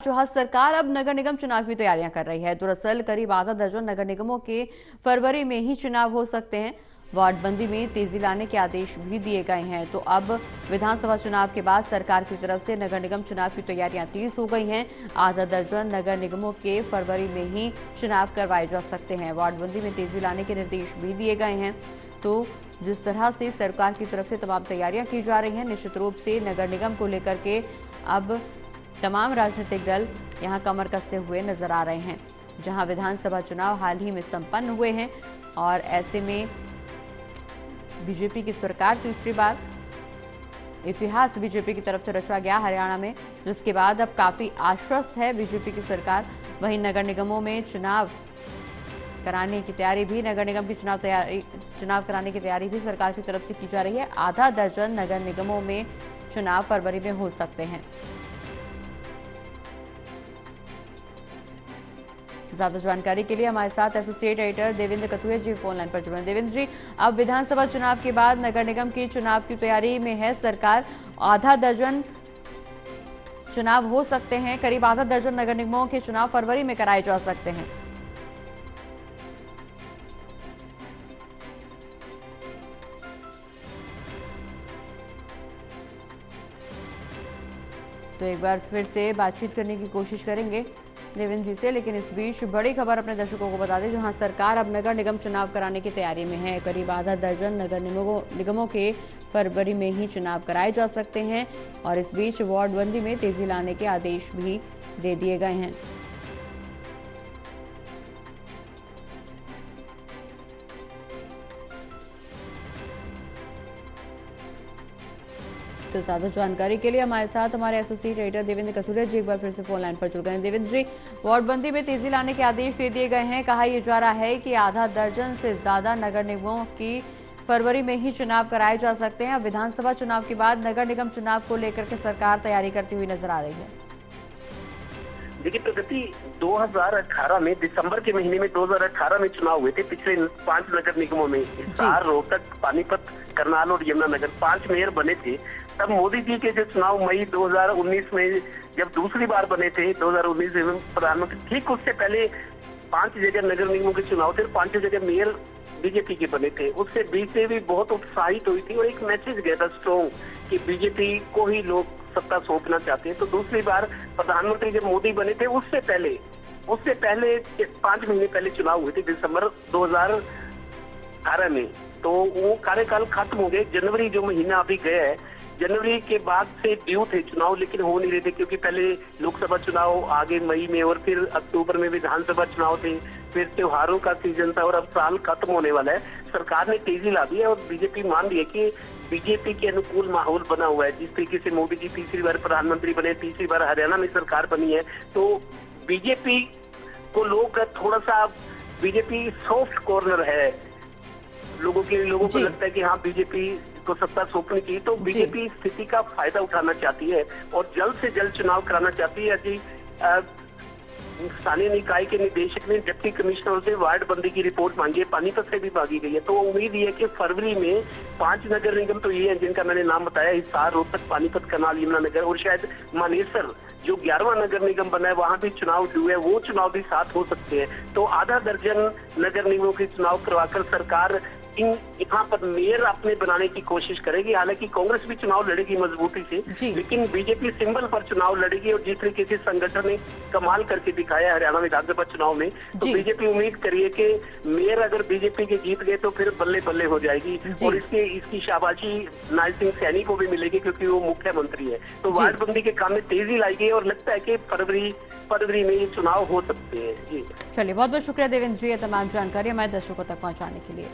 जहां सरकार अब नगर निगम चुनाव की तैयारियां कर रही है। दरअसल करीब आधा दर्जन नगर निगमों के फरवरी में ही चुनाव हो सकते हैं। वार्डबंदी में तेजी लाने के आदेश भी दिए गए हैं। तो अब विधानसभा चुनाव के बाद सरकार की तरफ से नगर निगम चुनाव की तैयारियां तेज हो गई हैं। आधा दर्जन नगर निगमों के फरवरी में ही चुनाव करवाए जा सकते हैं। वार्डबंदी में तेजी लाने के निर्देश भी दिए गए हैं। तो जिस तरह से सरकार की तरफ से तमाम तैयारियां की जा रही हैं, निश्चित रूप से नगर निगम को लेकर के अब तमाम राजनीतिक दल यहां कमर कसते हुए नजर आ रहे हैं। जहां विधानसभा चुनाव हाल ही में संपन्न हुए हैं और ऐसे में बीजेपी की सरकार तीसरी बार इतिहास बीजेपी की तरफ से रचा गया हरियाणा में, जिसके बाद अब काफी आश्वस्त है बीजेपी की सरकार। वहीं नगर निगमों में चुनाव कराने की तैयारी भी नगर निगम की चुनाव कराने की तैयारी भी सरकार की तरफ से की जा रही है। आधा दर्जन नगर निगमों में चुनाव फरवरी में हो सकते हैं। ज्यादा जानकारी के लिए हमारे साथ एसोसिएट एडिटर देवेंद्र कथुरिया जी फोन लाइन पर जुड़े हैं। देवेंद्र जी, अब विधानसभा चुनाव के बाद नगर निगम की चुनाव की तैयारी में है सरकार। आधा दर्जन चुनाव हो सकते हैं, करीब आधा दर्जन नगर निगमों के चुनाव फरवरी में कराए जा सकते हैं। तो एक बार फिर से बातचीत करने की कोशिश करेंगे देवेंद्र जी से, लेकिन इस बीच बड़ी खबर अपने दर्शकों को बता दें, जहां सरकार अब नगर निगम चुनाव कराने की तैयारी में है। करीब आधा दर्जन नगर निगमों के फरवरी में ही चुनाव कराए जा सकते हैं और इस बीच वार्डबंदी में तेजी लाने के आदेश भी दे दिए गए हैं। तो ज्यादा जानकारी के लिए हमारे साथ हमारे एसोसिएट एडिटर देवेंद्र कथुरिया जी एक बार फिर से फोन लाइन पर जुड़ गए हैं। देवेंद्र जी, वार्डबंदी में तेजी लाने के आदेश दे दिए गए हैं। कहा यह जा रहा है कि आधा दर्जन से ज्यादा नगर निगमों की फरवरी में ही चुनाव कराए जा सकते हैं। अब विधानसभा चुनाव के बाद नगर निगम चुनाव को लेकर के सरकार तैयारी करती हुई नजर आ रही है। देखिए प्रगति, 2018 में दिसंबर के महीने में 2018 में चुनाव हुए थे। पिछले 5 नगर निगमों में हिसार, रोहतक, पानीपत, करनाल और यमुनानगर 5 मेयर बने थे। तब मोदी जी के जो चुनाव मई 2019 में जब दूसरी बार बने थे, 2019 में प्रधानमंत्री, ठीक उससे पहले 5 जगह नगर निगमों के चुनाव थे। 5 जगह मेयर बीजेपी के बने थे। उससे बीजेपी बहुत उत्साहित हुई थी और एक मैसेज गया था स्ट्रॉन्ग कि बीजेपी को ही लोग सत्ता सौंपना चाहते हैं। तो दूसरी बार प्रधानमंत्री जब मोदी बने थे, उससे पहले 5 महीने पहले चुनाव हुए थे, दिसंबर 2018 में। तो वो कार्यकाल खत्म हो गए। जनवरी जो महीना अभी गया है, जनवरी के बाद से ड्यू थे चुनाव, लेकिन हो नहीं रहे थे क्योंकि पहले लोकसभा चुनाव आगे मई में और फिर अक्टूबर में विधानसभा चुनाव थे, फिर त्योहारों का सीजन था और अब साल खत्म होने वाला है। सरकार ने तेजी ला दी है और बीजेपी मान रही है कि बीजेपी के अनुकूल माहौल बना हुआ है। जिस तरीके से मोदी जी तीसरी बार प्रधानमंत्री बने, तीसरी बार हरियाणा में सरकार बनी है, तो बीजेपी को लोग थोड़ा सा, बीजेपी सॉफ्ट कॉर्नर है लोगों को लगता है कि हाँ बीजेपी को सत्ता सौंपनी चाहिए। तो बीजेपी स्थिति का फायदा उठाना चाहती है और जल्द से जल्द चुनाव कराना चाहती है। जी स्थानीय निकाय के निदेशक ने डिप्टी कमिश्नर से वार्डबंदी की रिपोर्ट मांगी है, पानीपत से भी मांगी गई है। तो उम्मीद ये है कि फरवरी में 5 नगर निगम तो ये हैं जिनका मैंने नाम बताया, हिसार, रोहतक, पानीपत, करनाल, यमुनानगर और शायद मानेसर जो 11वां नगर निगम बना है, वहां भी चुनाव ड्यू है, वो चुनाव भी साथ हो सकते हैं। तो आधा दर्जन नगर निगमों के चुनाव करवाकर सरकार यहाँ पर मेयर अपने बनाने की कोशिश करेगी। हालांकि कांग्रेस भी चुनाव लड़ेगी मजबूती से, लेकिन बीजेपी सिंबल पर चुनाव लड़ेगी और जिस तरीके से संगठन ने कमाल करके दिखाया हरियाणा विधानसभा चुनाव में, तो बीजेपी उम्मीद करिए कि मेयर अगर बीजेपी के जीत गए तो फिर बल्ले बल्ले हो जाएगी और इसकी शाबाशी नायब सिंह सैनी को भी मिलेगी क्योंकि वो मुख्यमंत्री है। तो वार्डबंदी के काम में तेजी लाई गई और लगता है कि फरवरी में ये चुनाव हो सकते हैं। जी चलिए, बहुत बहुत शुक्रिया देवेंद्र जी, ये तमाम जानकारी हमारे दर्शकों तक पहुँचाने के लिए।